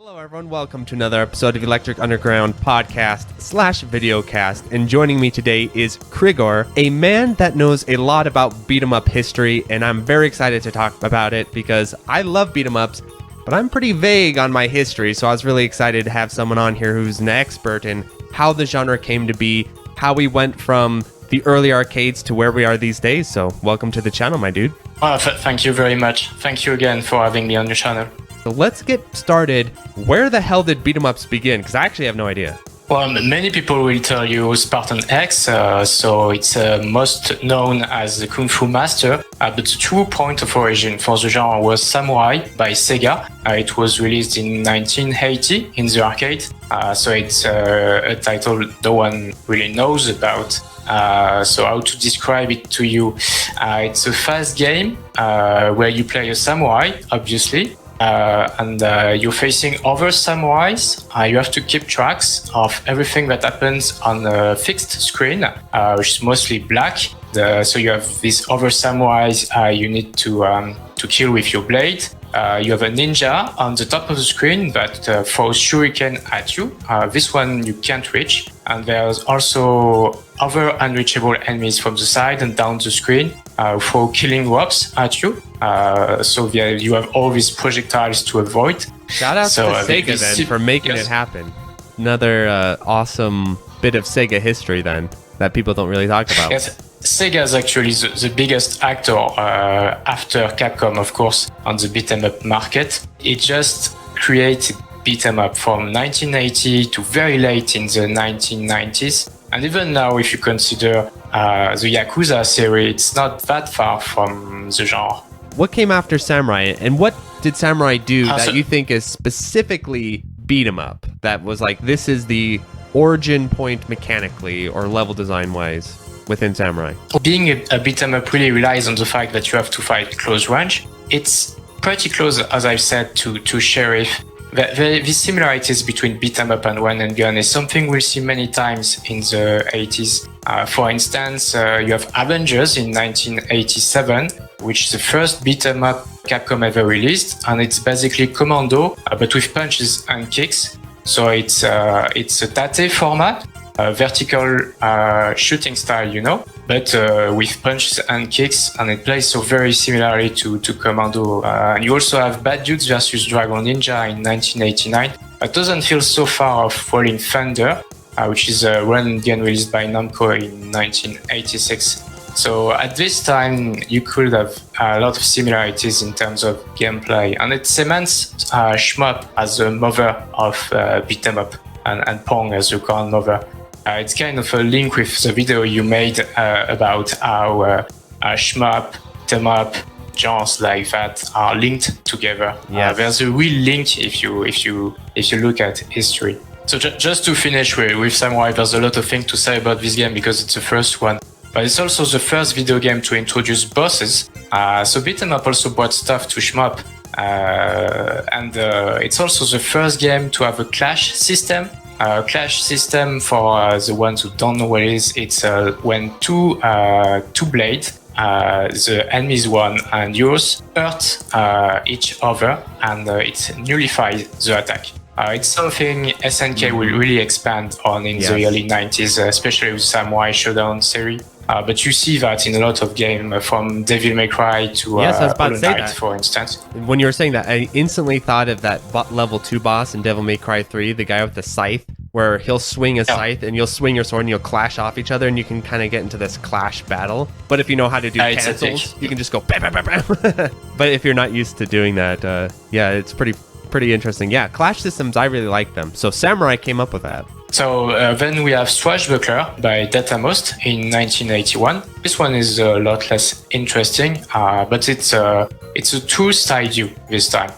Hello everyone, welcome to another episode of Electric Underground podcast / videocast, and joining me today is Kriegor, a man that knows a lot about beat-em-up history, and I'm very excited to talk about it because I love beat-em-ups, but I'm pretty vague on my history, so I was really excited to have someone on here who's an expert in how the genre came to be, how we went from the early arcades to where we are these days, so welcome to the channel, my dude. Thank you very much. Thank you again for having me on your channel. So let's get started. Where the hell did beat-em-ups begin? Because I actually have no idea. Well, many people will tell you Spartan X, so it's most known as the Kung Fu Master, but the true point of origin for the genre was Samuraï by Sega. It was released in 1980 in the arcade, so it's a title no one really knows about. So how to describe it to you? It's a fast game where you play a samurai, obviously. And you're facing other samurais. You have to keep tracks of everything that happens on a fixed screen, which is mostly black. So you have these other samurais you need to kill with your blade. You have a ninja on the top of the screen that throws shuriken at you. This one you can't reach. And there's also other unreachable enemies from the side and down the screen for killing ropes at you. So you have all these projectiles to avoid. Shout out to Sega then for making it happen. Another awesome bit of Sega history then that people don't really talk about. Yes. Sega is actually the biggest actor after Capcom, of course, on the beat-em-up market. It just created beat-em-up from 1980 to very late in the 1990s. And even now, if you consider the Yakuza series, it's not that far from the genre. What came after Samurai, and what did Samurai do that you think is specifically beat-em-up? That was like, this is the origin point mechanically or level design-wise within Samurai? Being a beat-em-up really relies on the fact that you have to fight close range. It's pretty close, as I've said, to Sheriff. The similarities between beat-em-up and run and gun is something we'll see many times in the 80s. For instance, you have Avengers in 1987, which is the first beat-em-up Capcom ever released, and it's basically Commando, but with punches and kicks. So it's a tate format, vertical shooting style, but with punches and kicks, and it plays so very similarly to Commando. And you also have Bad Dudes vs Dragon Ninja in 1989. It doesn't feel so far off Rolling Thunder, which is a run and gun released by Namco in 1986. So at this time, you could have a lot of similarities in terms of gameplay, and it cements shmup as the mother of beat-em-up and Pong as the grandmother. It's kind of a link with the video you made about how shmup, beat-em-up, genres like that are linked together. Yes. There's a real link if you look at history. So just to finish with Samurai, there's a lot of things to say about this game because it's the first one. But it's also the first video game to introduce bosses. So beat-em-up also brought stuff to shmup. And it's also the first game to have a clash system. Clash system, for the ones who don't know what it is, it's when two blades, the enemy's one and yours, hurt each other, and it nullifies the attack. It's something SNK will really expand on in the early 90s, especially with Samurai Showdown series. But you see that in a lot of games, from Devil May Cry to Hollow Knight, for instance. When you were saying that, I instantly thought of that level 2 boss in Devil May Cry 3, the guy with the scythe, where he'll swing a scythe and you'll swing your sword and you'll clash off each other, and you can kind of get into this clash battle. But if you know how to do cancels, you can just go bam, bam, bam, bam. But if you're not used to doing that, it's pretty interesting. Yeah, clash systems, I really like them. So Samurai came up with that. So then we have Swashbuckler by Datamost in 1981. This one is a lot less interesting, but it's a true style view this time.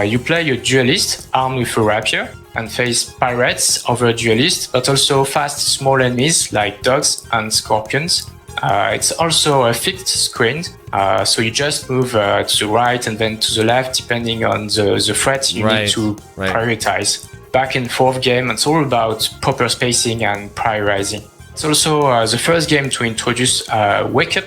You play a duelist armed with a rapier and face pirates, other duelists, but also fast small enemies like dogs and scorpions. It's also a fixed screen, so you just move to the right and then to the left depending on the threat you need to prioritize. Back and forth game, it's all about proper spacing and prioritizing. It's also the first game to introduce Wake Up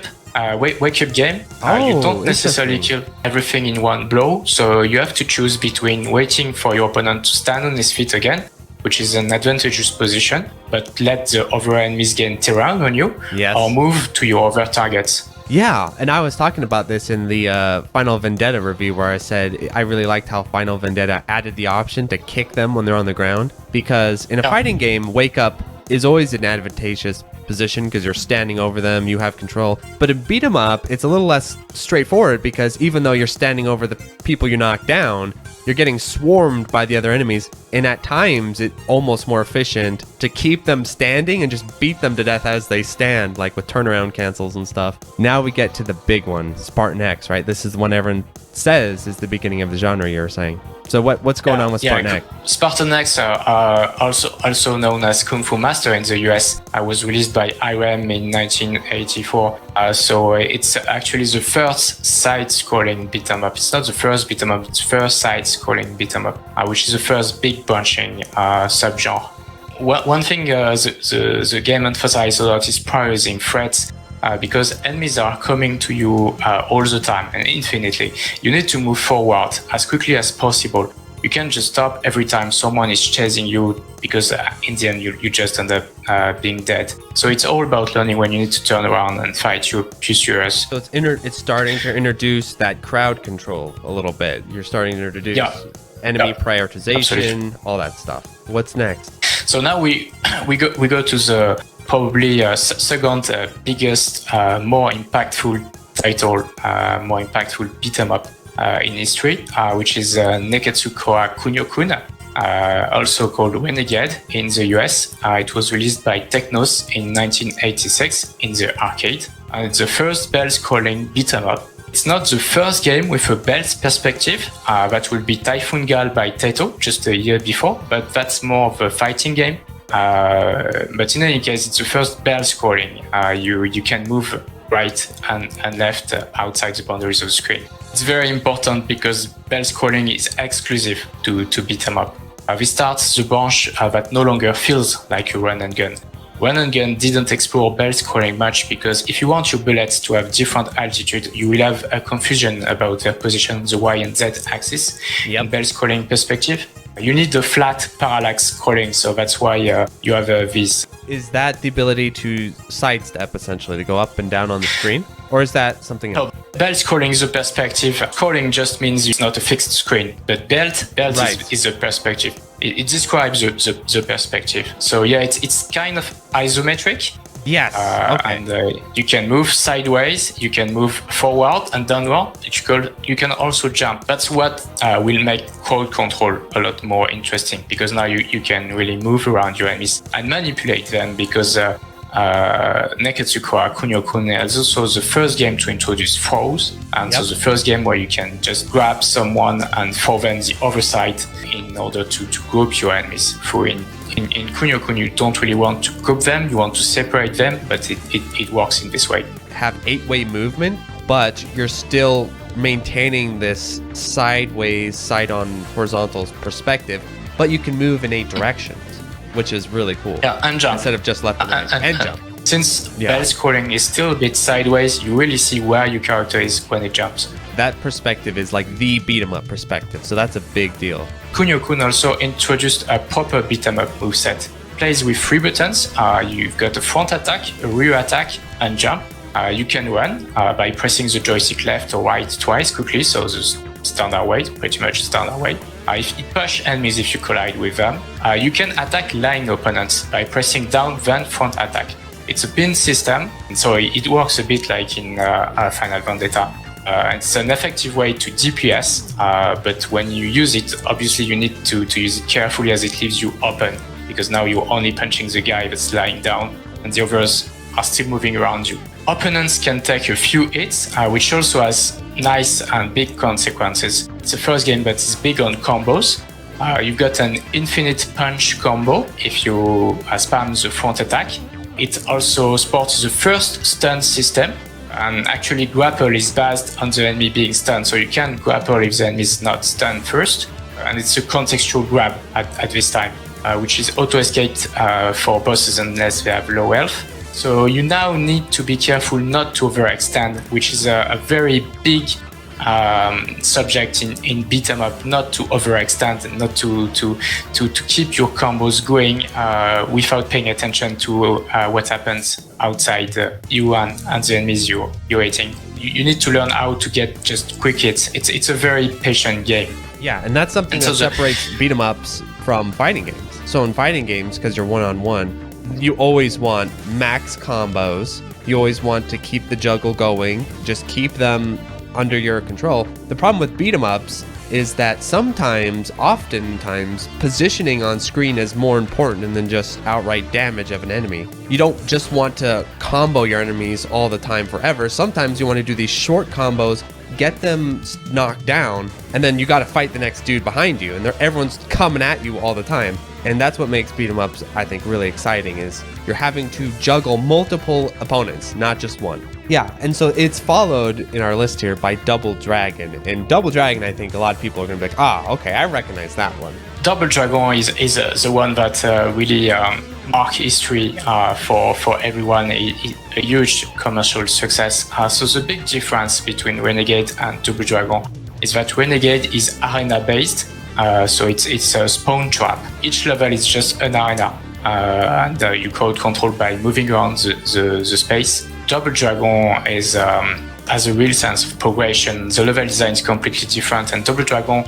wake up game. You don't necessarily kill everything in one blow, so you have to choose between waiting for your opponent to stand on his feet again, which is an advantageous position, but let the other enemies gain terrain on you, or move to your other targets. Yeah, and I was talking about this in the Final Vendetta review where I said I really liked how Final Vendetta added the option to kick them when they're on the ground, because in a fighting game, wake up is always an advantageous position because you're standing over them, you have control. But in beat 'em up, it's a little less straightforward because even though you're standing over the people you knock down, you're getting swarmed by the other enemies, and at times it's almost more efficient to keep them standing and just beat them to death as they stand, like with turnaround cancels and stuff. Now we get to the big one, Spartan X, right? This is the one everyone says is the beginning of the genre, you're saying. So what's going on with Spartan X? Spartan X, also known as Kung Fu Master in the US, was released by IRAM in 1984. So it's actually the first side-scrolling beat-em up. It's not the first beat-em up, it's the first side-scrolling beat-em up, which is the first big branching subgenre. One thing the game emphasizes a lot is prioritizing threats. Because enemies are coming to you all the time and infinitely. You need to move forward as quickly as possible. You can't just stop every time someone is chasing you because in the end you just end up being dead. So it's all about learning when you need to turn around and fight your pursuers. So it's starting to introduce that crowd control a little bit. You're starting to introduce enemy prioritization, all that stuff. What's next? So now we go to the probably second biggest, more impactful title, more impactful beat 'em up in history, which is Nekketsu Koha Kunio-Kun, also called Renegade in the US. It was released by Technos in 1986 in the arcade. And it's the first bell-scrolling beat 'em up. It's not the first game with a belt perspective. That will be Typhoon Gal by Taito just a year before, but that's more of a fighting game. But in any case, it's the first bell scrolling. You can move right and left outside the boundaries of the screen. It's very important because bell scrolling is exclusive to beat 'em up. This starts the branch that no longer feels like a run and gun. Run and gun didn't explore bell scrolling much because if you want your bullets to have different altitude, you will have a confusion about their position on the Y and Z axis. In bell scrolling perspective, you need the flat parallax scrolling, so that's why you have this. Is that the ability to sidestep, essentially, to go up and down on the screen? Or is that something else? No, belt scrolling is a perspective. Scrolling just means it's not a fixed screen, but belt is a perspective. It describes the perspective. So yeah, it's kind of isometric. Yes. And you can move sideways, you can move forward and downward. You can also jump. That's what will make crowd control a lot more interesting, because now you can really move around your enemies and manipulate them, because Nekketsu Koha Kunio-Kun is also the first game to introduce throws, and so the first game where you can just grab someone and throw them the other side in order to group your enemies. In Kunio-Kun, you don't really want to group them, you want to separate them, but it works in this way. Have 8-way movement, but you're still maintaining this sideways, side-on horizontal perspective, but you can move in 8 directions, which is really cool. Yeah, and jump. Instead of just left and right. And jump. Since bell scrolling is still a bit sideways, you really see where your character is when it jumps. That perspective is like the beat-em-up perspective, so that's a big deal. Kunio-Kun also introduced a proper beat-em-up moveset. Plays with 3 buttons. You've got a front attack, a rear attack, and jump. You can run by pressing the joystick left or right twice quickly, so the standard way, pretty much standard way. It push enemies if you collide with them. You can attack lying opponents by pressing down, then front attack. It's a pin system, and so it works a bit like in Final Vendetta. It's an effective way to DPS, but when you use it, obviously you need to use it carefully, as it leaves you open, because now you're only punching the guy that's lying down, and the others are still moving around you. Opponents can take a few hits, which also has nice and big consequences. It's the first game that is big on combos. You've got an infinite punch combo if you spam the front attack. It also supports the first stun system, and actually grapple is based on the enemy being stunned, so you can grapple if the enemy is not stunned first, and it's a contextual grab at this time, which is auto-escaped for bosses unless they have low health. So you now need to be careful not to overextend, which is a very big subject in beat 'em up, not to overextend, not to keep your combos going without paying attention to what happens outside you and the enemies you're hitting. You need to learn how to get just quick hits. It's a very patient game. Yeah, and that's something that separates beat 'em ups from fighting games. So in fighting games, because you're one-on-one, you always want max combos. You always want to keep the juggle going. Just keep them under your control. The problem with beat 'em ups is that oftentimes, positioning on screen is more important than just outright damage of an enemy. You don't just want to combo your enemies all the time forever. Sometimes you want to do these short combos, get them knocked down, and then you got to fight the next dude behind you, and everyone's coming at you all the time. And that's what makes beat 'em ups, I think, really exciting, is you're having to juggle multiple opponents, not just one. Yeah, and so it's followed in our list here by Double Dragon. And Double Dragon, I think a lot of people are going to be like, okay, I recognize that one. Double Dragon is the one that really mark history for everyone, a huge commercial success. So the big difference between Renegade and Double Dragon is that Renegade is arena based, so it's a spawn trap. Each level is just an arena, and you crowd control by moving around the space. Double Dragon has a real sense of progression. The level design is completely different, and Double Dragon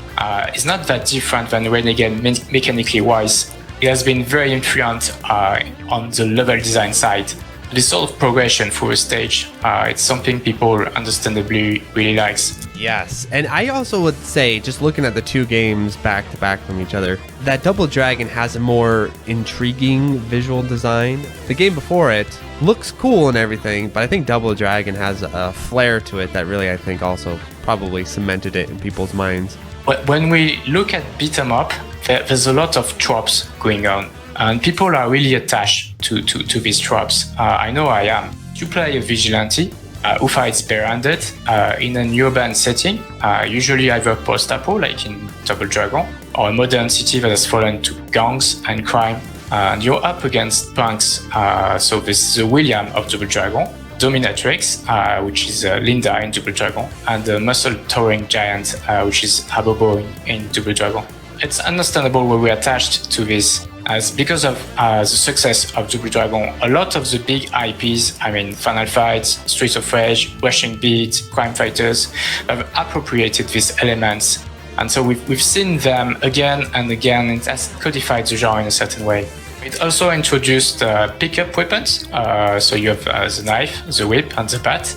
is not that different than Renegade mechanically wise. It has been very influential on the level design side. This sort of progression through a stage, it's something people understandably really likes. Yes, and I also would say, just looking at the two games back to back from each other, that Double Dragon has a more intriguing visual design. The game before it looks cool and everything, but I think Double Dragon has a flair to it that really, I think, also probably cemented it in people's minds. When we look at beat 'em up, there's a lot of tropes going on, and people are really attached to these tropes. I know I am. You play a vigilante who fights barehanded in an urban setting, usually either post-apo like in Double Dragon, or a modern city that has fallen to gangs and crime. And you're up against punks, so this is William of Double Dragon, Dominatrix, which is Linda in Double Dragon, and the muscle-towering giant, which is Abobo in Double Dragon. It's understandable why we're attached to this, as because of the success of Double Dragon, a lot of the big IPs, I mean Final Fights, Streets of Rage, Rushing Beat, Crime Fighters, have appropriated these elements. And so we've seen them again and again, and it has codified the genre in a certain way. It also introduced pickup weapons, so you have the knife, the whip, and the bat,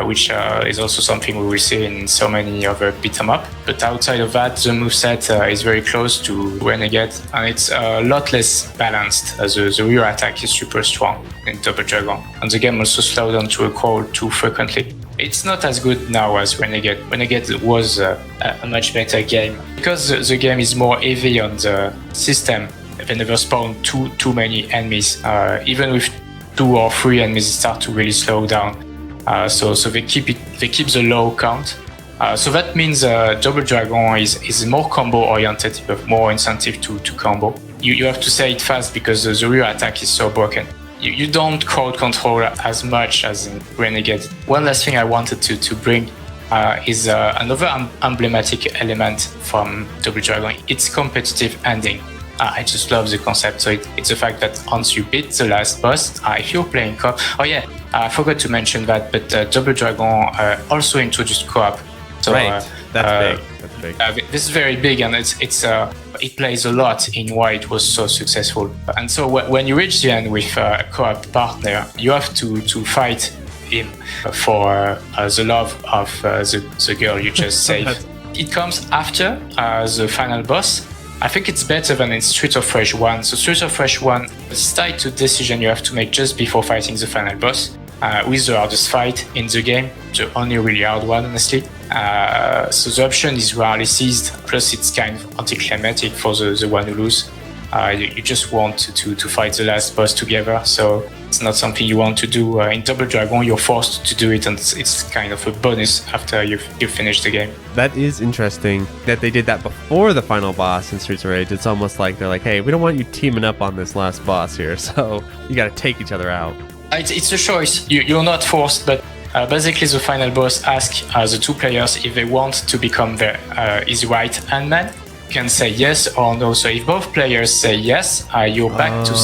which is also something we will see in so many other beat 'em up. But outside of that, the moveset is very close to Renegade, and it's a lot less balanced. The rear attack is super strong in Double Dragon, and the game also slowed down to a crawl too frequently. It's not as good now as Renegade. Renegade was a much better game. Because the game is more heavy on the system, they never spawn too many enemies. Even with 2 or 3 enemies, it starts to really slow down. So they keep the low count. So that means Double Dragon is more combo oriented. You have more incentive to combo. You have to say it fast because the rear attack is so broken. You don't crowd control as much as in Renegade. One last thing I wanted to bring is another emblematic element from Double Dragon. It's competitive ending. I just love the concept. So it's the fact that once you beat the last boss, if you're playing co-op, I forgot to mention that, but Double Dragon also introduced co-op. So, right, that's big. This is very big, and it plays a lot in why it was so successful. And so when you reach the end with a co-op partner, you have to fight him for the love of the girl you just saved. It comes after the final boss. I think it's better than in Streets of Rage 1. So Streets of Rage 1 is tied to a decision you have to make just before fighting the final boss, with the hardest fight in the game, the only really hard one, honestly. So the option is rarely seized, plus it's kind of anticlimactic for the one who loses. You just want to fight the last boss together, so it's not something you want to do. In Double Dragon, you're forced to do it, and it's kind of a bonus after you've finished the game. That is interesting that they did that before the final boss in Streets of Rage. It's almost like they're like, hey, we don't want you teaming up on this last boss here, so you gotta take each other out. It's a choice. You're not forced, but basically the final boss asks the two players if they want to become his right hand man. You can say yes or no. So if both players say yes, you're back to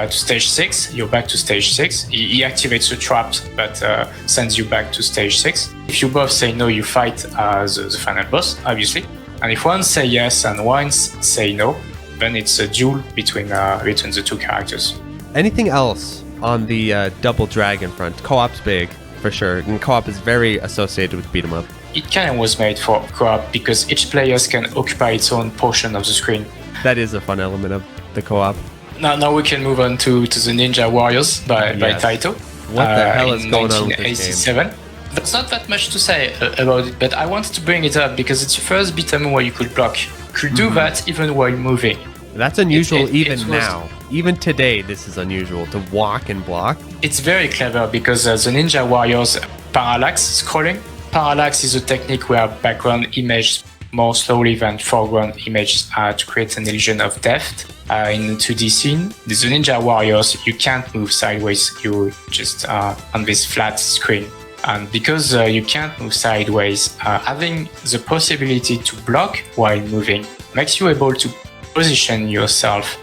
stage 6. You're back to stage 6. He activates the traps, but sends you back to stage 6. If you both say no, you fight the final boss, obviously. And if one say yes and one say no, then it's a duel between the two characters. Anything else on the Double Dragon front? Co-op's big, for sure. And co-op is very associated with beat 'em up. It kind of was made for co-op because each player can occupy its own portion of the screen. That is a fun element of the co-op. Now we can move on to the Ninja Warriors by Taito. What the hell is going on with this game? There's not that much to say about it, but I wanted to bring it up because it's your first beat 'em where you could block. You could do that even while moving. That's unusual now. Even today, this is unusual to walk and block. It's very clever because the Ninja Warriors parallax scrolling. Parallax is a technique where background image more slowly than foreground images to create an illusion of depth in a 2D scene. The Ninja Warriors, you can't move sideways. You're just on this flat screen. And because you can't move sideways, having the possibility to block while moving makes you able to position yourself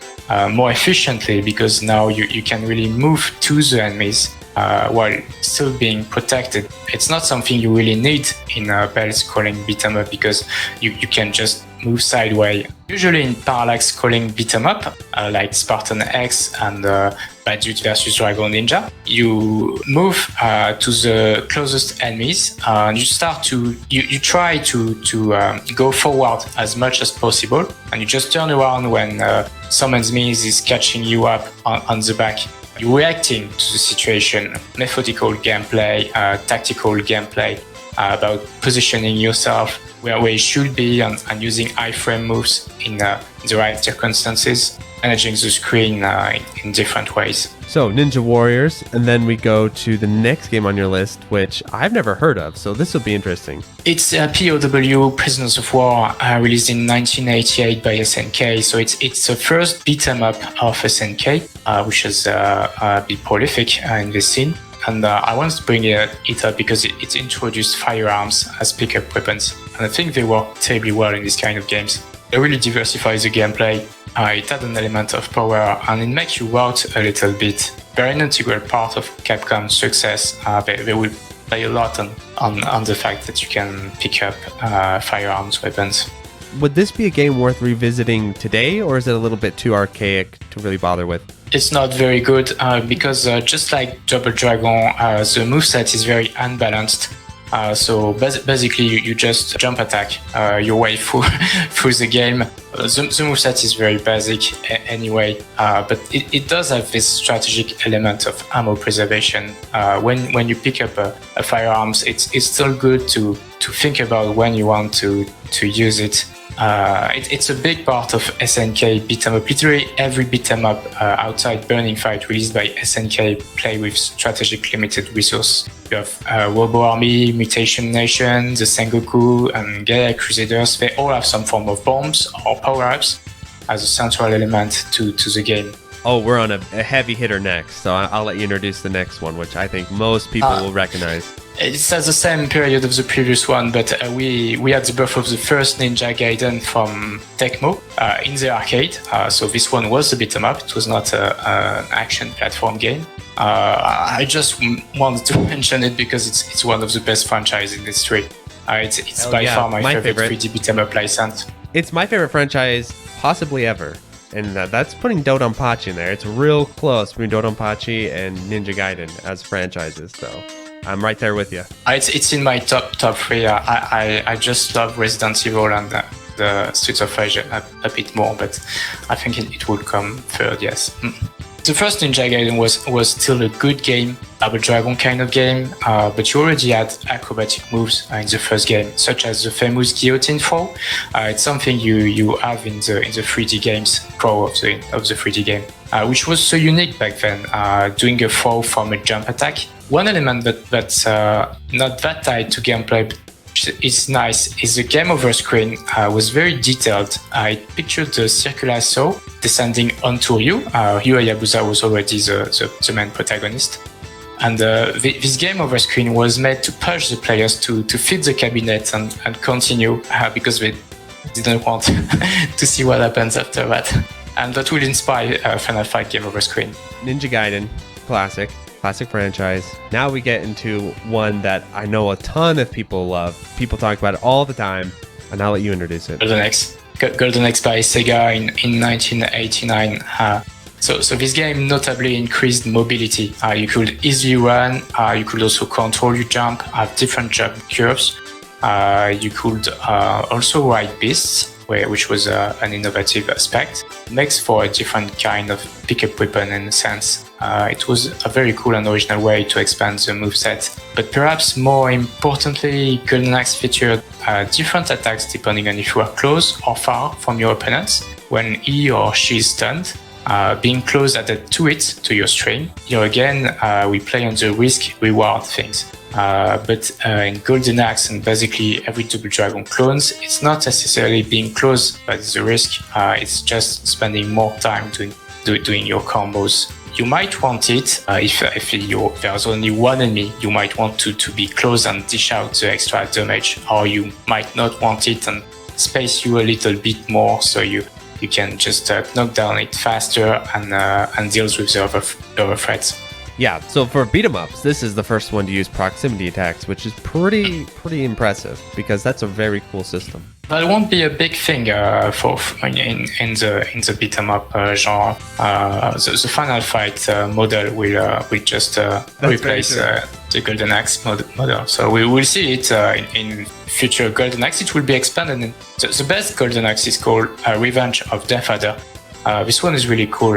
more efficiently because now you can really move to the enemies while still being protected. It's not something you really need in a belt-scrolling beat-em-up because you can just move sideways. Usually in parallax scrolling beat-em-up, like Spartan X and Bad Dude vs Dragon Ninja, you move to the closest enemies and you try to go forward as much as possible, and you just turn around when some enemies is catching you up on the back. You're reacting to the situation, methodical gameplay, tactical gameplay, about positioning yourself where you should be and using iframe moves in the right circumstances, managing the screen in different ways. So, Ninja Warriors, and then we go to the next game on your list, which I've never heard of, so this will be interesting. It's P.O.W. Prisoners of War, released in 1988 by SNK, so it's the first beat-em-up of SNK, which is be prolific in this scene. And I wanted to bring it up because it introduced firearms as pickup weapons. And I think they work terribly well in this kind of games. It really diversifies the gameplay. It had an element of power and it makes you route a little bit. They're an integral part of Capcom's success. They will play a lot on the fact that you can pick up firearms weapons. Would this be a game worth revisiting today, or is it a little bit too archaic to really bother with? It's not very good because just like Double Dragon, the moveset is very unbalanced. So basically, you just jump attack your way through the game. The moveset is very basic anyway, but it does have this strategic element of ammo preservation. When you pick up a firearms, it's still good to think about when you want to use it. It's a big part of SNK beat-em-up. Literally every beat-em-up outside Burning Fight released by SNK play with strategic limited resource. You have Robo Army, Mutation Nation, the Sengoku, and Gaia Crusaders. They all have some form of bombs or power-ups as a central element to the game. Oh, we're on a heavy hitter next, so I'll let you introduce the next one, which I think most people will recognize. It's at the same period of the previous one, but we had the birth of the first Ninja Gaiden from Tecmo in the arcade. So this one was a beat-em-up. It was not an action platform game. I just wanted to mention it because it's one of the best franchises in history. It's by far my favorite 3D beat-em-up license. It's my favorite franchise possibly ever. And that's putting Dodonpachi in there. It's real close between Dodonpachi and Ninja Gaiden as franchises, so I'm right there with you. It's in my top 3. I just love Resident Evil and the Streets of Rage a bit more, but I think it would come third, yes. The first Ninja Gaiden was still a good game, Double Dragon kind of game, but you already had acrobatic moves in the first game, such as the famous guillotine throw. It's something you have in the 3D games, throw of the 3D game, which was so unique back then, doing a throw from a jump attack. One element that's not that tied to gameplay, which is nice, is the game over screen was very detailed. It pictured the circular saw descending onto you. Yu Hayabusa was already the main protagonist. And this game over screen was made to push the players to fit the cabinet and continue because they didn't want to see what happens after that. And that will inspire Final Fight game over screen. Ninja Gaiden, classic franchise. Now we get into one that I know a ton of people love. People talk about it all the time, and I'll let you introduce it. Golden X by Sega in 1989. So this game notably increased mobility. You could easily run. You could also control your jump, have different jump curves. You could also ride beasts, which was an innovative aspect. It makes for a different kind of pickup weapon in a sense. It was a very cool and original way to expand the moveset. But perhaps more importantly, Golden Axe featured different attacks depending on if you are close or far from your opponents. When he or she is stunned, being close added to it, to your string. Here again, we play on the risk-reward things. But in Golden Axe and basically every Double Dragon clones, it's not necessarily being close, but it's the risk. It's just spending more time doing your combos. You might want it, if there's only one enemy, you might want to be close and dish out the extra damage, or you might not want it and space you a little bit more so you can just knock down it faster and deals with the other threats. Yeah, so for beat 'em ups, this is the first one to use proximity attacks, which is pretty impressive because that's a very cool system. That won't be a big thing in the beat 'em up genre. The Final Fight model will just replace the Golden Axe model. So we will see it in future Golden Axe. It will be expanded. And the best Golden Axe is called Revenge of Death Adder. This one is really cool.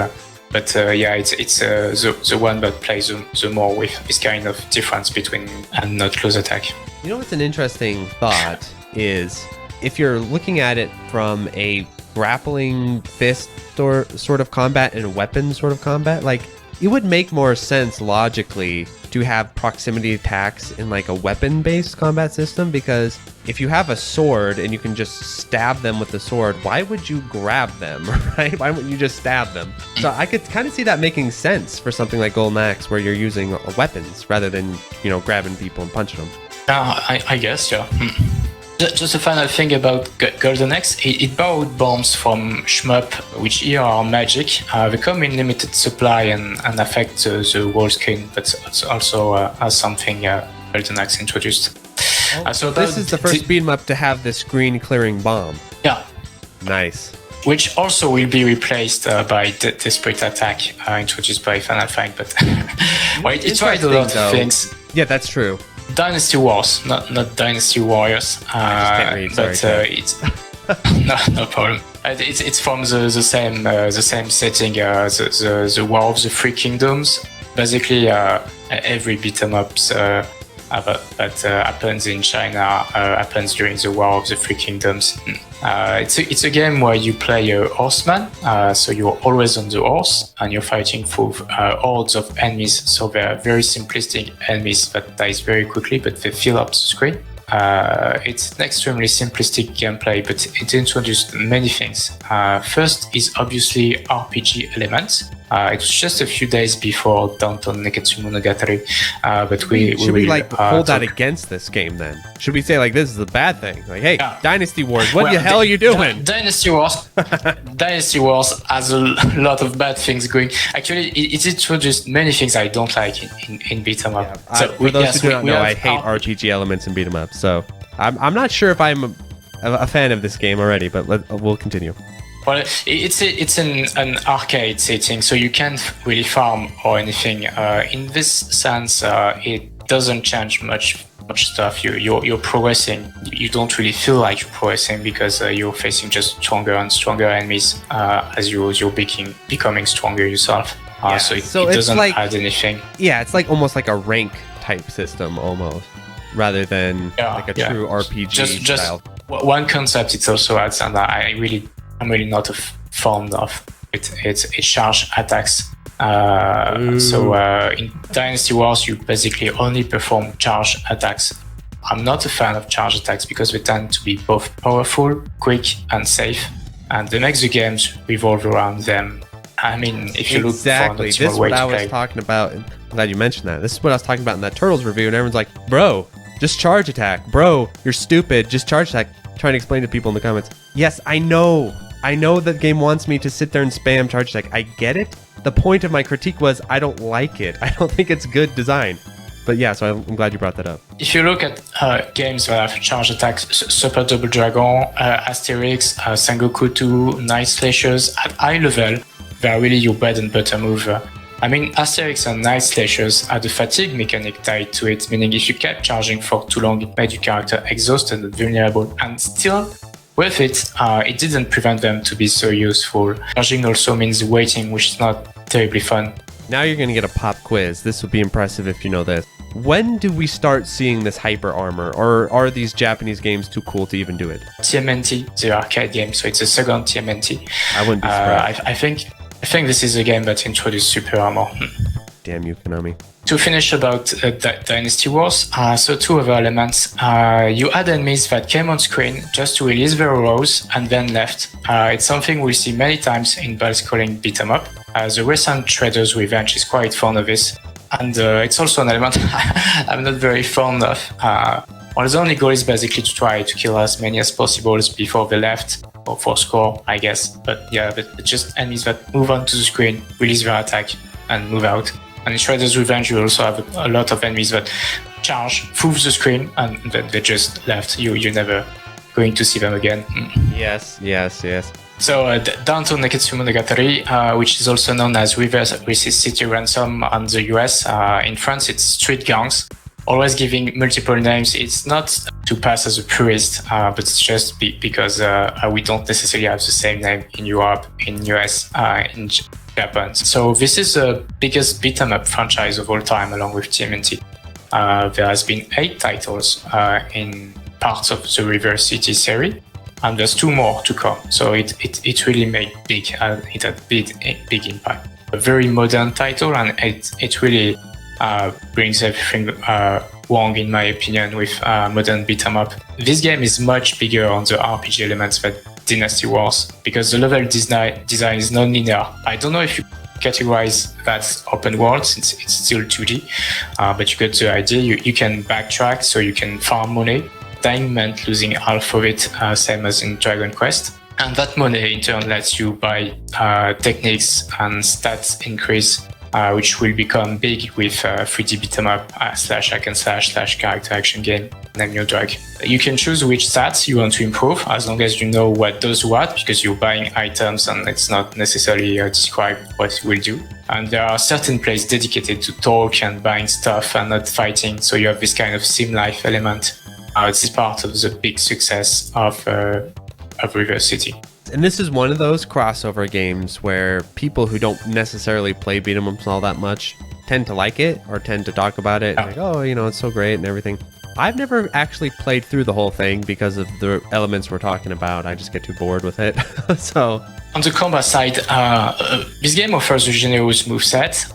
But it's the one that plays the more with this kind of difference between and not close attack. You know what's an interesting thought is if you're looking at it from a grappling fist sort of combat and a weapon sort of combat, like it would make more sense logically to have proximity attacks in like a weapon-based combat system, because if you have a sword and you can just stab them with the sword, why would you grab them, right? Why wouldn't you just stab them? So I could kind of see that making sense for something like Golden Axe, where you're using weapons rather than, grabbing people and punching them. I guess, yeah. Just a final thing about Golden Axe, it borrowed bombs from shmup, which here are magic. They come in limited supply and affect the whole screen, but it's also something Golden Axe introduced. So this is the first beat 'em up to have this screen clearing bomb. Yeah. Nice. Which also will be replaced by Desperate Attack, introduced by Final Fight, but it tried a lot of things. Yeah, that's true. Dynasty Wars, not Dynasty Warriors. I just can't read, it's no problem. It's from the same setting, the War of the Three Kingdoms. Basically, every beat 'em ups that happens in China happens during the War of the Three Kingdoms. It's a game where you play a horseman, so you're always on the horse and you're fighting through hordes of enemies. So they're very simplistic enemies that dies very quickly, but they fill up the screen. It's an extremely simplistic gameplay, but it introduced many things. First is obviously RPG elements. It was just a few days before Downtown Nekketsu Monogatari, but should we hold that against this game then? Should we say like this is a bad thing? Like, hey, Dynasty Wars, what the hell are you doing? Dynasty Wars has a lot of bad things going. Actually, it introduced many things I don't like in beat 'em up. Yeah. So for those who don't know, I hate RPG elements in beat 'em up. So I'm not sure if I'm a fan of this game already, but we'll continue. Well, it's an arcade setting, so you can't really farm or anything. In this sense, it doesn't change much stuff. You're progressing. You don't really feel like you're progressing because you're facing just stronger and stronger enemies as you're becoming stronger yourself. So it doesn't add anything. Yeah, it's like almost like a rank type system almost, rather than like a true RPG style. One concept it also adds, and I'm really not fond of it. It's charge attacks. So in Dynasty Wars, you basically only perform charge attacks. I'm not a fan of charge attacks because they tend to be both powerful, quick, and safe, and they make the games revolve around them. I mean, if you look for an This is optimal way what to I was play. talking about. And I'm glad you mentioned that. This is what I was talking about in that Turtles review, and everyone's like, bro, just charge attack. Bro, you're stupid. Just charge attack. Trying to explain to people in the comments. Yes, I know that the game wants me to sit there and spam charge attack. I get it. The point of my critique was I don't like it. I don't think it's good design. But yeah, so I'm glad you brought that up. If you look at games that have charge attacks, Super Double Dragon, Asterix, Sengoku 2, Night Slashers, at high level, they are really your bread and butter move. I mean, Asterix and Night Slashers had a fatigue mechanic tied to it, meaning if you kept charging for too long, it made your character exhausted and vulnerable. And still, with it, it didn't prevent them to be so useful. Charging also means waiting, which is not terribly fun. Now you're going to get a pop quiz. This would be impressive if you know this. When do we start seeing this hyper armor, or are these Japanese games too cool to even do it? TMNT, the arcade game, so it's a second TMNT. I wouldn't be surprised. I think this is a game that introduced super armor. Damn you, Konami. To finish about Dynasty Wars, so two other elements. You had enemies that came on screen just to release their rows and then left. It's something we see many times in ball-scrolling beat-em up. The recent Shredder's Revenge is quite fond of this. And it's also an element I'm not very fond of. Well, the only goal is basically to try to kill as many as possible before they left, or for score, I guess. But yeah, but just enemies that move onto the screen, release their attack, and move out. And in Shredder's Revenge, you also have a lot of enemies that charge through the screen and then they just left. You're never going to see them again. Yes. So down to Nekketsu Monogatari, which is also known as Reverse City Ransom on the US. In France, it's street gangs. Always giving multiple names. It's not to pass as a purist, but it's just because we don't necessarily have the same name in Europe, in US, in Japan. So this is the biggest beat 'em up franchise of all time, along with TMNT. There has been 8 titles in parts of the River City series, and there's 2 more to come. So it really made big. It had big impact. A very modern title, and it really brings everything wrong, in my opinion, with modern beat 'em up. This game is much bigger on the RPG elements than Dynasty Wars, because the level design is non-linear. I don't know if you categorize that open world, since it's still 2D, but you get the idea. You can backtrack, so you can farm money. Dying meant losing half of it, same as in Dragon Quest. And that money in turn lets you buy techniques and stats increase, which will become big with 3D beat 'em up slash hack and slash character action game, name your drug. You can choose which stats you want to improve, as long as you know what does what, because you're buying items and it's not necessarily described what it will do. And there are certain places dedicated to talk and buying stuff and not fighting, so you have this kind of sim life element. This is part of the big success of River City. And this is one of those crossover games where people who don't necessarily play beat 'em ups all that much tend to like it or tend to talk about it. Like, oh, it's so great and everything. I've never actually played through the whole thing because of the elements we're talking about. I just get too bored with it. So on the combat side, this game offers a generous moveset.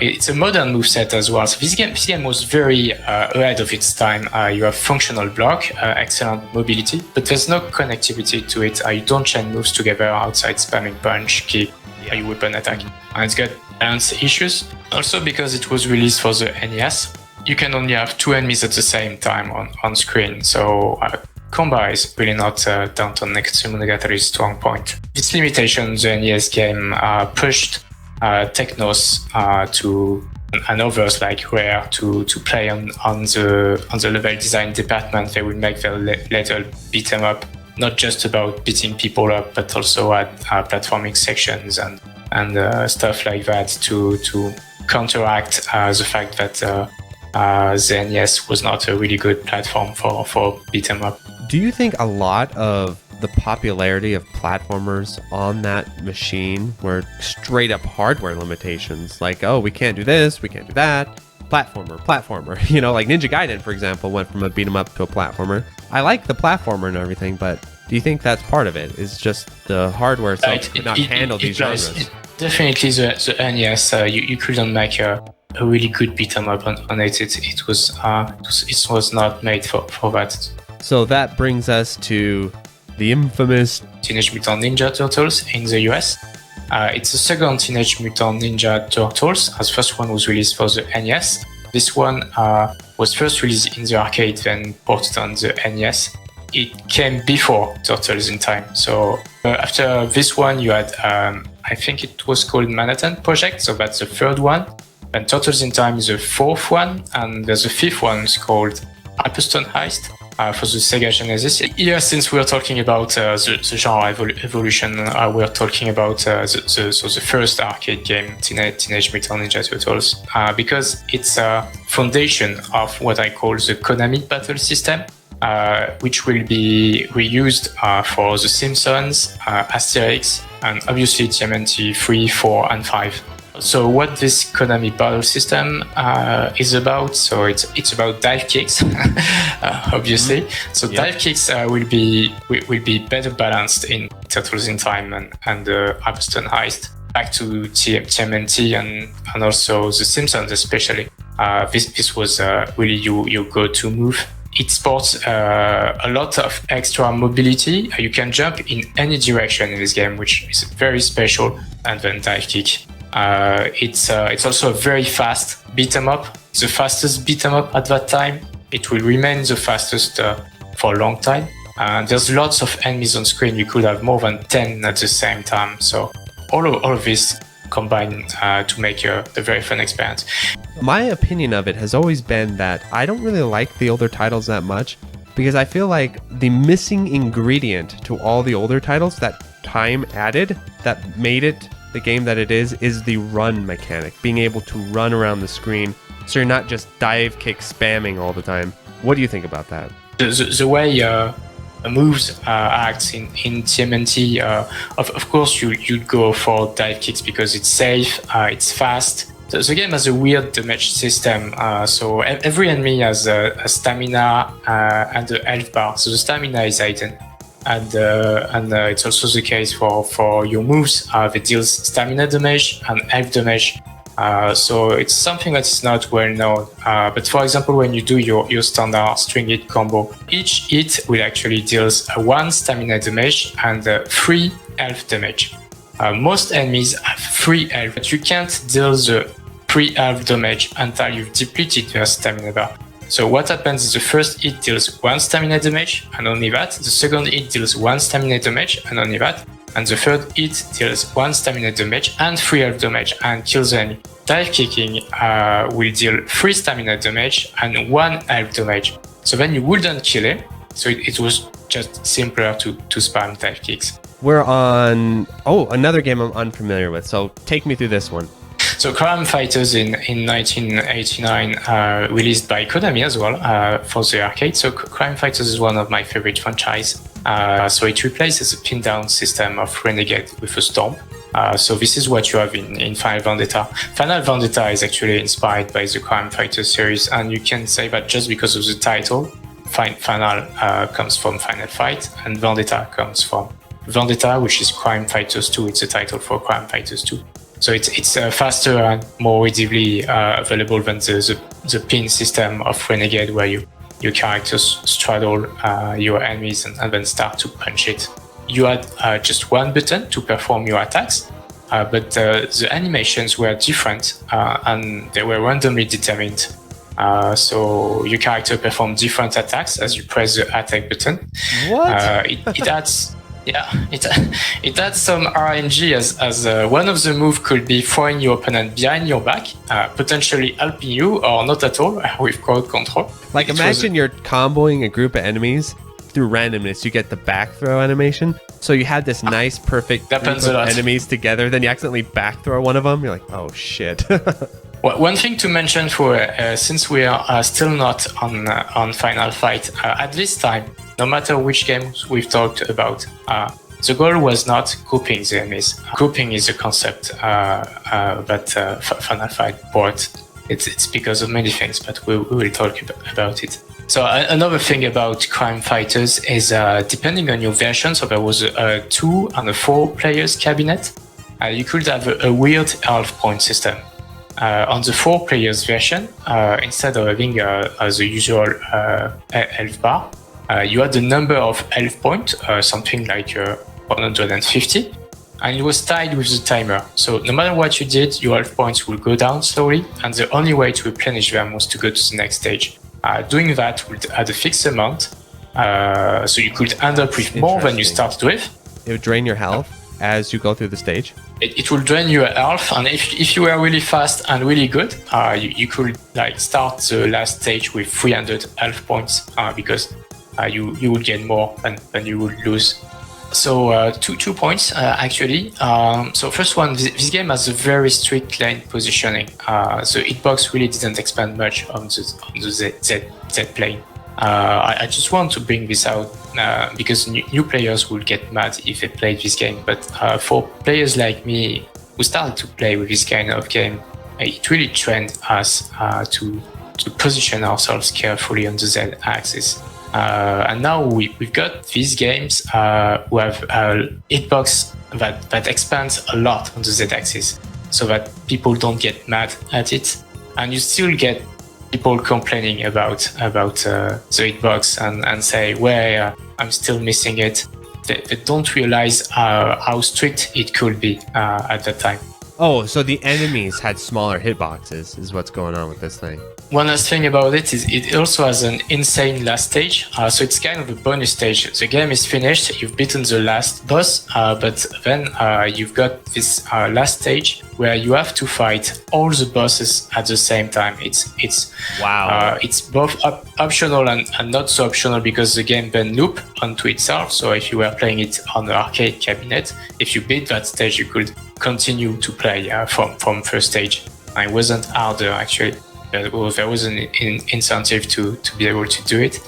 It's a modern moveset as well. So this game was very ahead of its time. You have functional block, excellent mobility, but there's no connectivity to it. You don't chain moves together outside spamming punch, kick, your weapon attack. And it's got balance issues. Also because it was released for the NES, you can only have 2 enemies at the same time on screen. So combat is really not down to Nekketsu Monogatari's strong point. Its limitations, the NES game pushed Technos and others like Rare to play on the level design department. They would make their little beat 'em up, not just about beating people up, but also add platforming sections and stuff like that to counteract the fact that the NES was not a really good platform for beat 'em up. do you think a lot of the popularity of platformers on that machine were straight up hardware limitations? Like, oh, we can't do this, we can't do that. Platformer. Like Ninja Gaiden, for example, went from a beat 'em up to a platformer. I like the platformer and everything, but do you think that's part of it? Is just the hardware itself could not handle these genres? Definitely the NES, you couldn't make a really good beat 'em up on it. It was not made for that. So that brings us to the infamous Teenage Mutant Ninja Turtles in the US. It's the second Teenage Mutant Ninja Turtles, as the first one was released for the NES. This one was first released in the arcade, then ported on the NES. It came before Turtles in Time. So after this one, you had, I think it was called Manhattan Project, so that's the third one. And Turtles in Time is the fourth one, and there's a fifth one, it's called Hyperstone Heist. For the Sega Genesis. Yeah, since we're talking about the genre evolution, we're talking about the first arcade game, Teenage Mutant Ninja Turtles, because it's a foundation of what I call the Konami battle system, which will be reused for The Simpsons, Asterix, and obviously TMNT 3, 4, and 5. So what this Konami battle system is about, so it's about dive kicks, obviously. Mm-hmm. So dive kicks will be better balanced in Turtles in Time and Hyperstone Heist. Back to TMNT and also The Simpsons especially. This was really your go-to move. It sports a lot of extra mobility. You can jump in any direction in this game, which is very special. And then dive kick. It's also a very fast beat 'em up, the fastest beat 'em up at that time. It will remain the fastest for a long time. There's lots of enemies on screen. You could have more than 10 at the same time. So all of this combined to make a very fun experience. My opinion of it has always been that I don't really like the older titles that much because I feel like the missing ingredient to all the older titles, that time added, that made it the game that it is the run mechanic, being able to run around the screen so you're not just dive kick spamming all the time. What do you think about that? The way moves acts in TMNT, of course you'd go for dive kicks because it's safe, it's fast. The game has a weird damage system, so every enemy has a stamina and a health bar. So the stamina is hidden. And it's also the case for your moves. They deal stamina damage and health damage. So it's something that's not well known. But for example, when you do your standard string hit combo, each hit will actually deal 1 stamina damage and 3 health damage. Most enemies have 3 health, but you can't deal the 3 health damage until you've depleted their stamina bar. So what happens is the first hit deals 1 stamina damage and only that. The second hit deals 1 stamina damage and only that. And the third hit deals 1 stamina damage and 3 health damage and kills the enemy. Dive kicking will deal 3 stamina damage and 1 health damage. So then you wouldn't kill it. So it was just simpler to spam dive kicks. We're on another game I'm unfamiliar with. So take me through this one. So Crime Fighters in 1989 released by Konami as well for the arcade. So Crime Fighters is one of my favorite franchise. So it replaces the pin down system of Renegade with a stomp. So this is what you have in Final Vendetta. Final Vendetta is actually inspired by the Crime Fighters series, and you can say that just because of the title. Final comes from Final Fight, and Vendetta comes from Vendetta, which is Crime Fighters 2. It's a title for Crime Fighters 2. So it's faster and more readily available than the pin system of Renegade, where your characters straddle your enemies and then start to punch it. You had just one button to perform your attacks, but the animations were different and they were randomly determined. So your character performed different attacks as you press the attack button. What? It adds... Yeah, it adds some RNG as one of the moves could be throwing your opponent behind your back, potentially helping you, or not at all with crowd control. Like imagine you're comboing a group of enemies through randomness. You get the back throw animation. So you had this nice, perfect group of enemies together. Then you accidentally back throw one of them. You're like, oh shit. Well, one thing to mention since we are still not on Final Fight at this time, no matter which games we've talked about, the goal was not grouping the enemies. Grouping is a concept that Final Fight brought. It's because of many things, but we will talk about it. So another thing about Crime Fighters is depending on your version, so there was a 2 and a 4 players cabinet, you could have a weird health point system. On the 4 players version, instead of having the usual health bar, you had the number of health points, something like 150, and it was tied with the timer. So no matter what you did, your health points will go down slowly, and the only way to replenish them was to go to the next stage. Doing that would add a fixed amount, so you could end up with more than you started with. It would drain your health as you go through the stage. It will drain your health, and if you were really fast and really good, you could like start the last stage with 300 health points, because you would get more than you would lose. So 2 points actually. So first one, this game has a very strict lane positioning. The hitbox really didn't expand much on the Z plane. I just want to bring this out because new players will get mad if they played this game. But for players like me who started to play with this kind of game, it really trained us to position ourselves carefully on the Z-axis. And now we've got these games who have a hitbox that expands a lot on the Z-axis, so that people don't get mad at it, and you still get people complaining about the hitbox and say, well, I'm still missing it. They don't realize how strict it could be at that time. Oh, so the enemies had smaller hitboxes is what's going on with this thing. One last thing about it is it also has an insane last stage, so it's kind of a bonus stage. The game is finished, you've beaten the last boss, but then you've got this last stage where you have to fight all the bosses at the same time. It's wow. It's both optional and not so optional, because the game then loop onto itself. So if you were playing it on the arcade cabinet, if you beat that stage, you could continue to play from first stage. It wasn't harder actually. There was an incentive to be able to do it,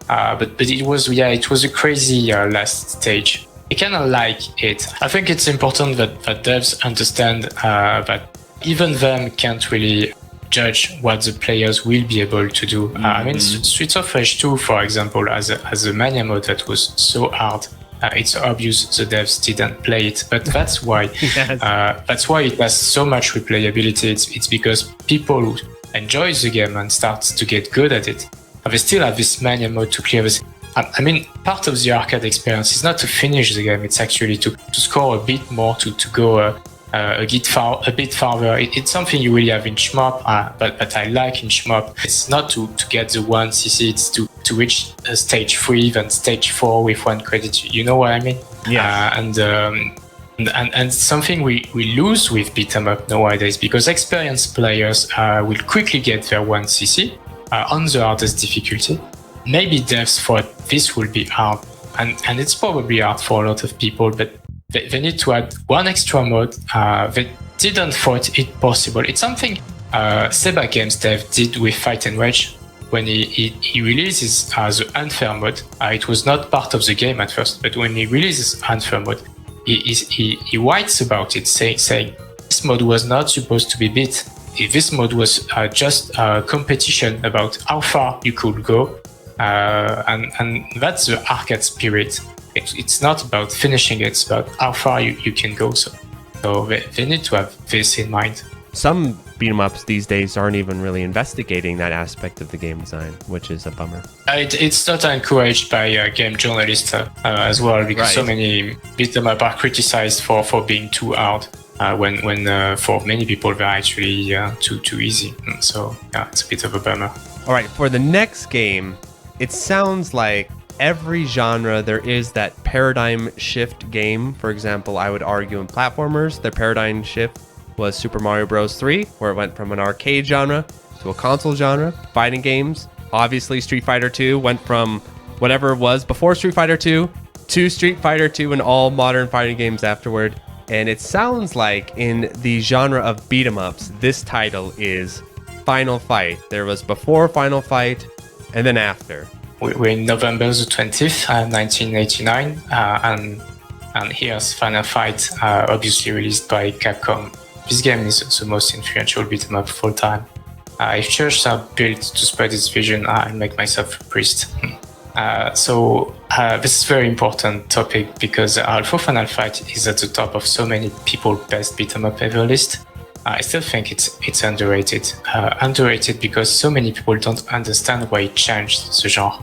but it was a crazy last stage. I kind of like it. I think it's important that devs understand that even them can't really judge what the players will be able to do. I mean, Streets of Rage 2, for example, has a mania mode that was so hard. It's obvious the devs didn't play it, but that's why it has so much replayability. It's because people who enjoy the game and start to get good at it, they still have this mania mode to clear this. I mean, part of the arcade experience is not to finish the game, it's actually to score a bit more, to go a bit farther. It's something you really have in shmup, but I like in shmup. It's not to get the 1cc, it's to reach stage 3, then stage 4 with 1 credit. You know what I mean? Yeah. And something we lose with beat 'em up nowadays, because experienced players will quickly get their 1cc on the hardest difficulty. Maybe devs thought this will be hard, and it's probably hard for a lot of people, but they need to add one extra mode. They didn't thought it possible. It's something Seba Games dev did with Fight and Rage when he releases the unfair mode. It was not part of the game at first, but when he releases unfair mode, he writes about it, saying this mode was not supposed to be beat. This mode was just a competition about how far you could go, and that's the arcade spirit. It's not about finishing, it's about how far you can go. So they need to have this in mind. Some beat-em-ups these days aren't even really investigating that aspect of the game design, which is a bummer. It's not encouraged by game journalists as well, because so many beat-em-up are criticized for being too hard, when for many people they're actually too easy. So yeah, it's a bit of a bummer. All right, for the next game, it sounds like every genre there is that paradigm shift game. For example, I would argue in platformers, the paradigm shift was Super Mario Bros. 3, where it went from an arcade genre to a console genre. Fighting games, obviously Street Fighter 2 went from whatever it was before Street Fighter 2 to Street Fighter 2 and all modern fighting games afterward. And it sounds like in the genre of beat 'em ups, this title is Final Fight. There was before Final Fight and then after. We're in November the 20th, 1989, and here's Final Fight, obviously released by Capcom. This game is the most influential beat 'em up of all time. If churches are built to spread its vision, I'll make myself a priest. So this is a very important topic, because although Final Fight is at the top of so many people's best beat 'em up ever list, I still think it's underrated. Underrated because so many people don't understand why it changed the genre.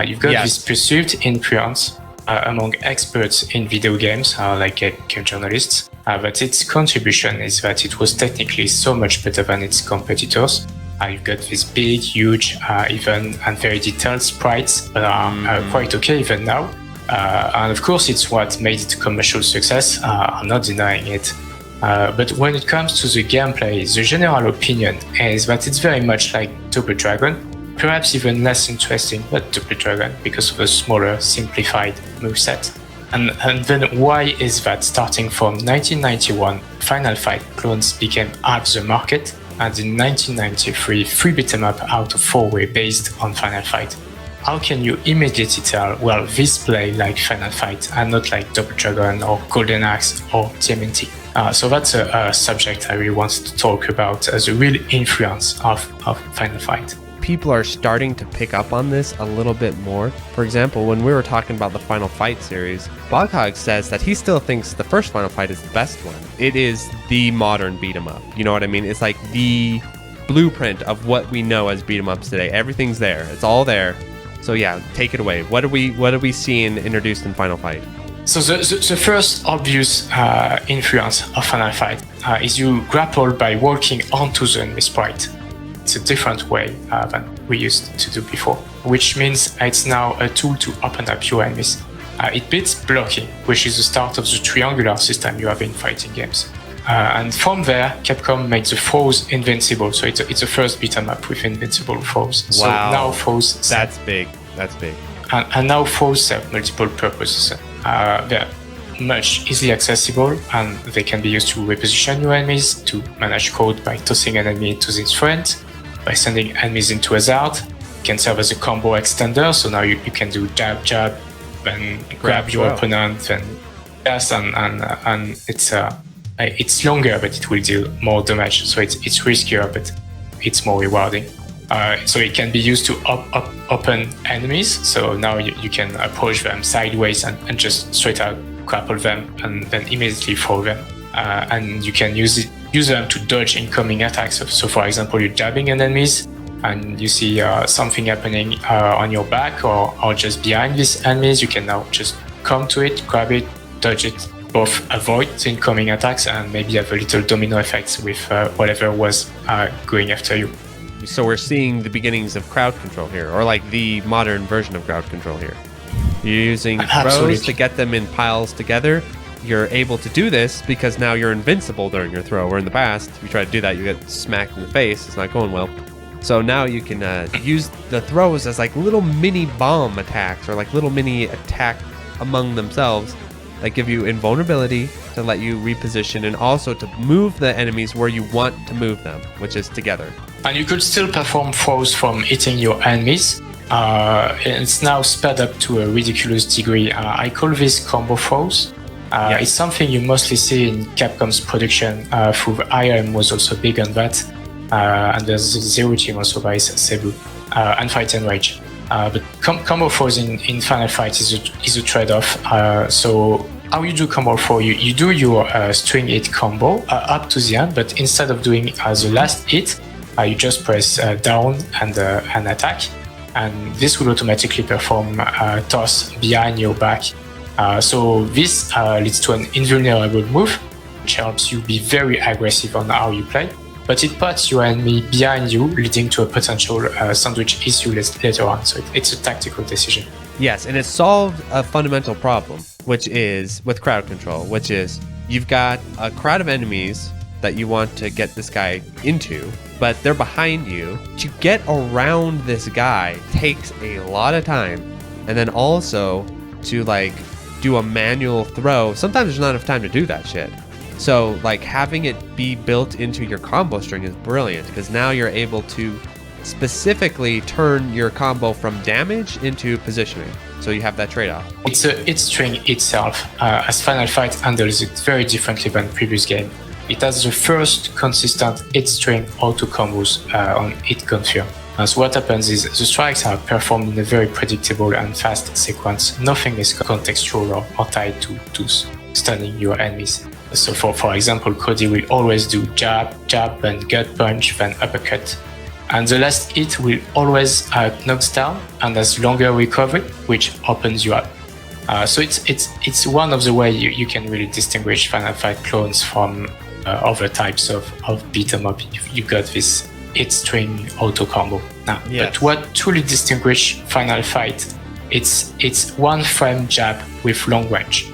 You've got this perceived influence among experts in video games, like game journalists, but its contribution is that it was technically so much better than its competitors. You've got these big, huge, even and very detailed sprites that are quite okay even now. And of course, it's what made it a commercial success. I'm not denying it. But when it comes to the gameplay, the general opinion is that it's very much like Double Dragon, perhaps even less interesting than Double Dragon because of a smaller, simplified moveset. And then why is that? Starting from 1991, Final Fight clones became half the market, and in 1993, 3 beat 'em up out of 4 were based on Final Fight. How can you immediately tell, well, this play like Final Fight and not like Double Dragon or Golden Axe or TMNT? So that's a subject I really wanted to talk about, the real influence of Final Fight. People are starting to pick up on this a little bit more. For example, when we were talking about the Final Fight series, Boghog says that he still thinks the first Final Fight is the best one. It is the modern beat 'em up. You know what I mean? It's like the blueprint of what we know as beat 'em ups today. Everything's there. It's all there. So yeah, take it away. What are we seeing introduced in Final Fight? So the first obvious influence of Final Fight is you grapple by walking onto the enemy sprite. It's a different way than we used to do before, which means it's now a tool to open up your enemies. It beats blocking, which is the start of the triangular system you have in fighting games. And from there, Capcom made the foes invincible. So it's a first beat 'em up with invincible foes. So now foes... That's big. That's big. And now foes serve multiple purposes. They're much easily accessible, and they can be used to reposition your enemies, to manage code by tossing an enemy to its friend, by sending enemies into hazard. It can serve as a combo extender, so now you can do jab, jab, then grab your opponent, then dash, and it's longer, but it will deal more damage, so it's riskier, but it's more rewarding. So it can be used to open enemies, so now you can approach them sideways and just straight out grapple them and then immediately throw them. And you can use them to dodge incoming attacks. So for example, you're jabbing an enemies and you see something happening on your back or just behind these enemies, you can now just come to it, grab it, dodge it, both avoid the incoming attacks and maybe have a little domino effect with whatever was going after you. So we're seeing the beginnings of crowd control here, or like the modern version of crowd control here. You're using throws to get them in piles together. You're able to do this because now you're invincible during your throw, where in the past, if you try to do that, you get smacked in the face. It's not going well. So now you can use the throws as like little mini bomb attacks, or like little mini attack among themselves that give you invulnerability to let you reposition, and also to move the enemies where you want to move them, which is together. And you could still perform throws from hitting your enemies. It's now sped up to a ridiculous degree. I call this combo throws. It's something you mostly see in Capcom's production. IRM was also big on that. And there's Zero Team also by Cebu, and Fight and Rage. But combo throws in Final Fight is a trade-off. So how you do combo throw, you do your string hit combo up to the end, but instead of doing the last hit, you just press down and attack, and this will automatically perform toss behind your back. So this leads to an invulnerable move, which helps you be very aggressive on how you play, but it puts your enemy behind you, leading to a potential sandwich issue later on. So it's a tactical decision. Yes, and it solved a fundamental problem, which is with crowd control, which is you've got a crowd of enemies that you want to get this guy into, but they're behind you. To get around this guy takes a lot of time, and then also to like do a manual throw, sometimes there's not enough time to do that shit. So like having it be built into your combo string is brilliant, because now you're able to specifically turn your combo from damage into positioning. So you have that trade-off. It's a hit string itself, as Final Fight handles it very differently than previous game. It has the first consistent hit string auto combos on hit confirm. So what happens is the strikes are performed in a very predictable and fast sequence. Nothing is contextual or tied to stunning your enemies. So for example, Cody will always do jab, then gut punch, then uppercut. And the last hit will always knocks down and has longer recovery, which opens you up. So it's one of the ways you can really distinguish Final Fight clones from other types of beat 'em up. You got this hit string auto combo. Now, But what truly distinguishes Final Fight, it's one frame jab with long range.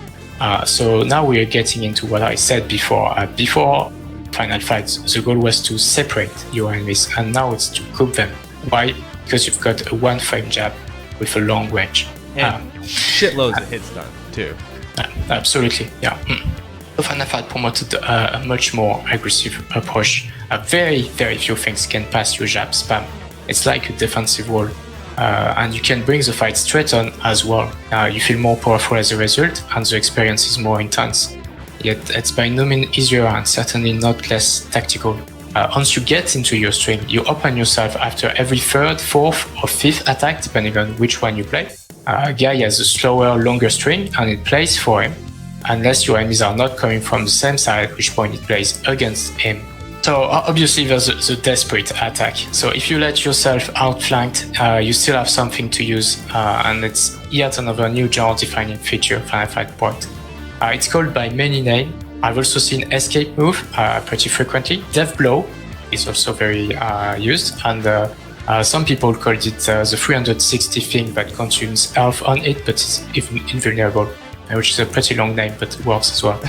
So now we are getting into what I said before. Before Final Fight, the goal was to separate your enemies, and now it's to group them. Why? Because you've got a one frame jab with a long range. And shitloads of hits done too. Absolutely, yeah. So Final Fight promoted a much more aggressive approach. Very few things can pass your jab spam. It's like a defensive wall, and you can bring the fight straight on as well. You feel more powerful as a result, and the experience is more intense. Yet it's by no means easier and certainly not less tactical. Once you get into your string, you open yourself after every third, fourth, or fifth attack, depending on which one you play. Guy has a slower, longer string, and it plays for him, unless your enemies are not coming from the same side, at which point it plays against him. So obviously there's the desperate attack. So if you let yourself outflanked, you still have something to use, and it's yet another new genre-defining feature of Final Fight Point. It's called by many names. I've also seen escape move pretty frequently. Death blow is also very used, and some people called it the 360 thing that consumes health on it, but it's even invulnerable, which is a pretty long name, but it works as well.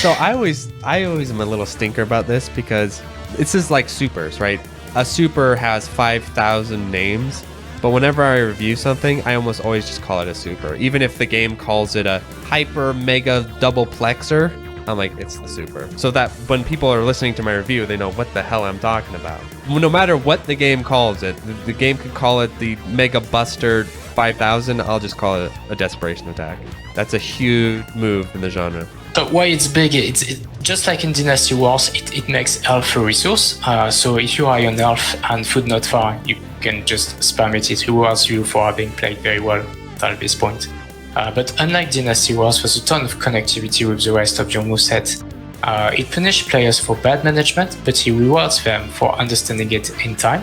So I always am a little stinker about this because this is like supers, right? A super has 5,000 names, but whenever I review something, I almost always just call it a super. Even if the game calls it a hyper mega double plexer, I'm like, it's the super. So that when people are listening to my review, they know what the hell I'm talking about. No matter what the game calls it, the game could call it the Mega Buster 5000, I'll just call it a desperation attack. That's a huge move in the genre. So why it's big, it's just like in Dynasty Wars, it makes health a resource. So if you are on health and food not far, you can just spam it. It rewards you for having played very well at this point. But unlike Dynasty Wars, there's a ton of connectivity with the rest of your moveset. It punishes players for bad management, but it rewards them for understanding it in time.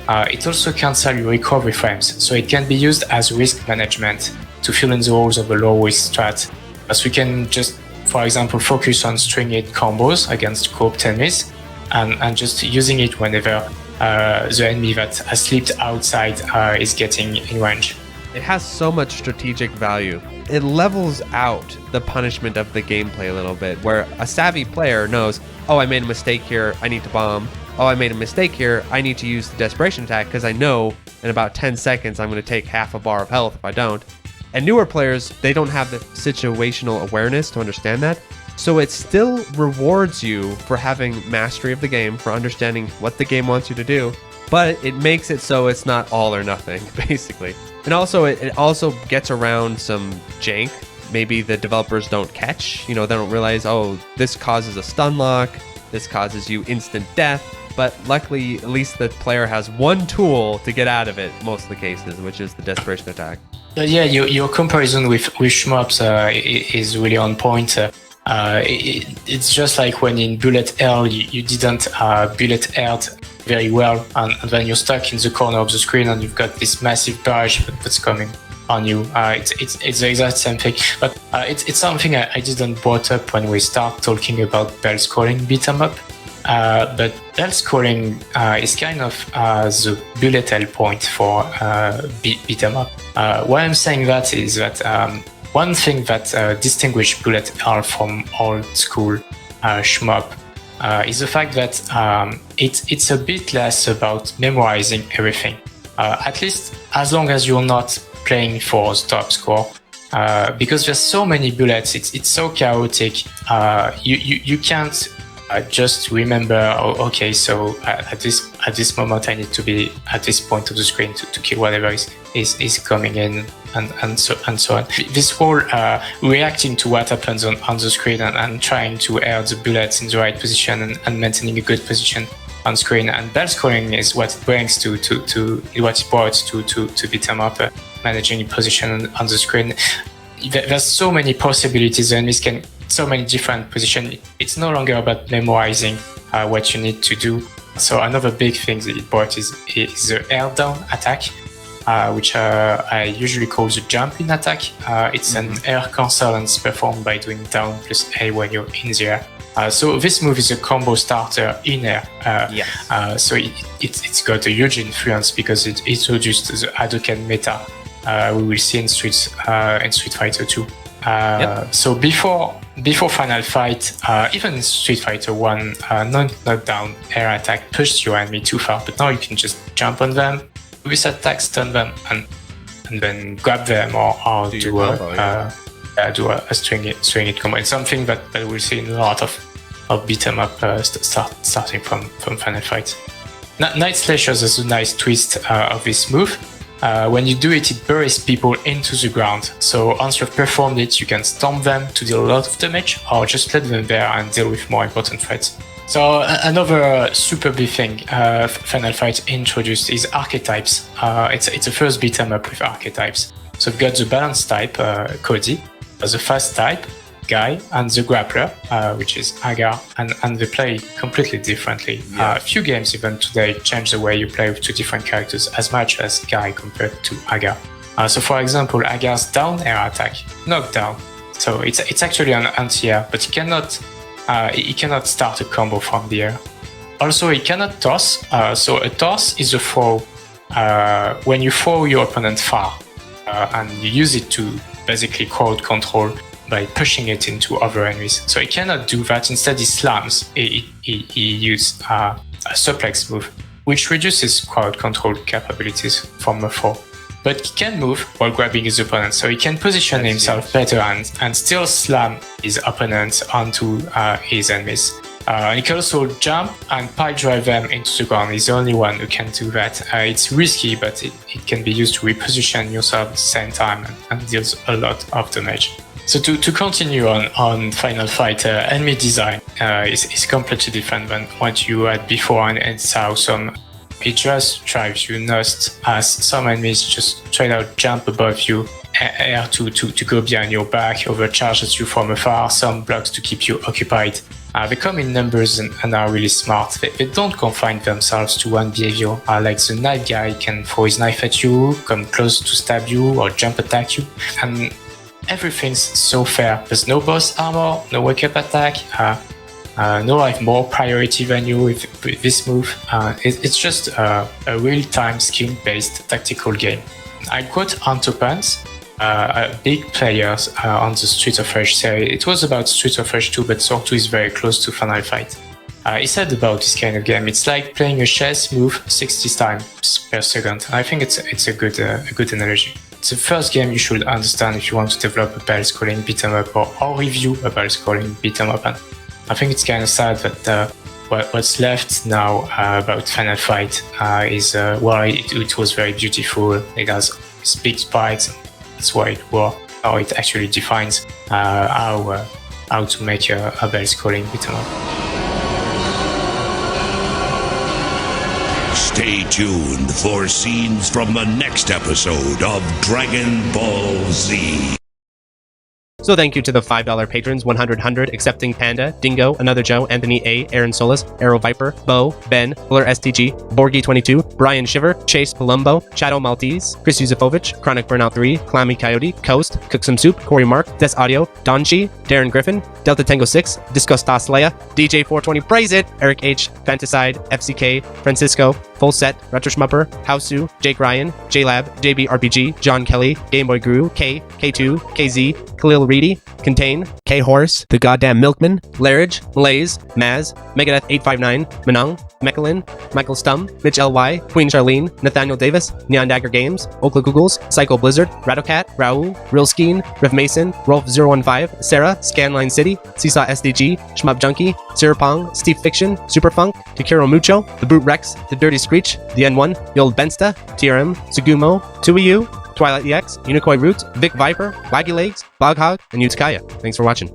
It also cancels your recovery frames, so it can be used as risk management to fill in the holes of a low risk strat. As we can just, for example, focus on string hit combos against grouped enemies, and just using it whenever the enemy that has slipped outside is getting in range. It has so much strategic value. It levels out the punishment of the gameplay a little bit, where a savvy player knows, oh, I made a mistake here, I need to bomb. Oh, I made a mistake here, I need to use the desperation attack because I know in about 10 seconds I'm going to take half a bar of health if I don't. And newer players, they don't have the situational awareness to understand that. So it still rewards you for having mastery of the game, for understanding what the game wants you to do, but it makes it so it's not all or nothing, basically. And also, it also gets around some jank. Maybe the developers don't catch, they don't realize, oh, this causes a stun lock, this causes you instant death. But luckily, at least the player has one tool to get out of it, most of the cases, which is the desperation attack. Yeah, your comparison with shmups is really on point. It's just like when in Bullet Hell, you didn't bullet hell very well, and then you're stuck in the corner of the screen and you've got this massive barrage that's coming on you. It's the exact same thing, but it's something I didn't brought up when we start talking about bell scrolling beat 'em up. But bell scrolling is kind of the bullet hell point for beat 'em up. Why I'm saying that is that one thing that distinguishes bullet hell from old school shmup is the fact that it's a bit less about memorizing everything. At least as long as you're not playing for the top score. Because there's so many bullets, it's so chaotic. You can't just remember, oh, okay, so at this moment I need to be at this point of the screen to kill whatever is coming in, and so on. This whole reacting to what happens on the screen and trying to air the bullets in the right position and maintaining a good position on screen, and bell scrolling is what it brings to what it brought to beat 'em up, managing position on the screen. There's so many possibilities. The enemies can so many different positions. It's no longer about memorizing what you need to do. So another big thing that it brought is the air down attack, which I usually call the jumping attack. It's an air cancel and it's performed by doing down plus A when you're in the air. So this move is a combo starter in air. So it's got a huge influence because it introduced the Hadouken meta we will see in Street Fighter 2. So before Final Fight, even in Street Fighter 1, knockdown air attack pushed your enemy too far, but now you can just jump on them, with attack, stun them, and then grab them or do a string it combo. It's something that we'll see in a lot of beat 'em up starting from Final Fight. Night Slashers is a nice twist of this move. When you do it, it buries people into the ground. So once you've performed it, you can stomp them to deal a lot of damage, or just let them there and deal with more important threats. So another super big thing Final Fight introduced is archetypes. It's a first beat 'em up with archetypes. So we've got the balance type, Cody, the fast type, Guy, and the grappler, which is Agar, and they play completely differently. A few games even today change the way you play with two different characters as much as Guy compared to Agar. So for example, Agar's down air attack, knockdown. So it's actually an anti-air, but he cannot start a combo from the air. Also, he cannot toss. So a toss is a throw when you throw your opponent far, and you use it to basically crowd control by pushing it into other enemies. So he cannot do that. Instead, he slams. He uses a suplex move, which reduces crowd control capabilities from a throw. But he can move while grabbing his opponent, so he can position himself better and still slam his opponents onto his enemies. He can also jump and pile drive them into the ground. He's the only one who can do that. It's risky, but it can be used to reposition yourself at the same time and deals a lot of damage. So to continue on Final Fight, enemy design is completely different than what you had before, and it's awesome. It just drives you nuts as some enemies just straight out jump above you, air to go behind your back, overcharge at you from afar, some blocks to keep you occupied. They come in numbers and are really smart. They don't confine themselves to one behavior. Like the knife guy can throw his knife at you, come close to stab you, or jump attack you. And everything's so fair. There's no boss armor, no wake-up attack, no like more priority than you with this move. It's just a real-time skill-based tactical game. I quote Antopans, big players on the Street of Rage series. It was about Street of Rage 2, but Sword 2 is very close to Final Fight. He said about this kind of game, it's like playing a chess move 60 times per second. I think it's a good analogy. It's the first game you should understand if you want to develop a battle-scrolling beat-em-up or review a battle-scrolling beat-em-up. And I think it's kind of sad that what's left now about Final Fight is it was very beautiful. It has big sprites. That's why it was. How it actually defines how to make a battle-scrolling beat-em-up. Stay tuned for scenes from the next episode of Dragon Ball Z. So thank you to the $5 patrons, 100, Accepting Panda, Dingo, Another Joe, Anthony A, Aaron Solis, Arrow Viper, Bo, Ben, Blur STG, Borgie22, Brian Shiver, Chase Palumbo, Shadow Maltese, Chris Yusufovich, Chronic Burnout 3, Clammy Coyote, Coast, Cook Some Soup, Corey Mark, Des Audio, Donchi, Darren Griffin, Delta Tango 6, Disco Stas Leia, DJ 420 Praise It, Eric H, Fantaside, FCK, Francisco, Full Set, Retro Schmupper, Hausu, Jake Ryan, JLab, JB RPG, John Kelly, Gameboy Guru, K, K2, KZ, Khalil Reedy, Contain, K Horse, The Goddamn Milkman, Larridge, Malaise, Maz, Megadeth 859, Manung, Mechalin, Michael Stum, Mitch LY, Queen Charlene, Nathaniel Davis, Neon Dagger Games, Okla Googles, Psycho Blizzard, Radocat, Raul, Real Skeen, Riff Mason, Rolf015, Sarah, Scanline City, Seesaw SDG, Shmup Junkie, Sirpong, Steve Fiction, Superfunk, Takiro Mucho, The Brute Rex, The Dirty Screech, The N1, The Old Bensta, TRM, Sugumo, Tuiyu, Twilight EX, Unikoi Roots, Vic Viper, Waggy Legs, Boghog, and Utakaya. Thanks for watching.